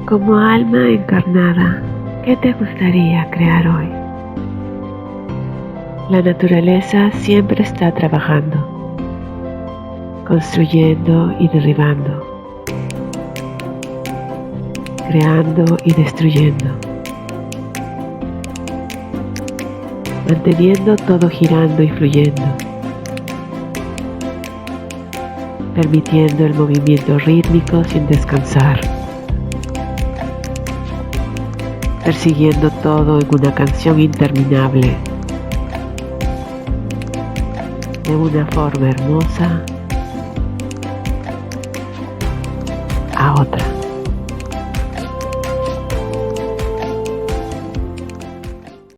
Como alma encarnada, ¿qué te gustaría crear hoy? La naturaleza siempre está trabajando, construyendo y derribando, creando y destruyendo, manteniendo todo girando y fluyendo, permitiendo el movimiento rítmico sin descansar, persiguiendo todo en una canción interminable, de una forma hermosa a otra.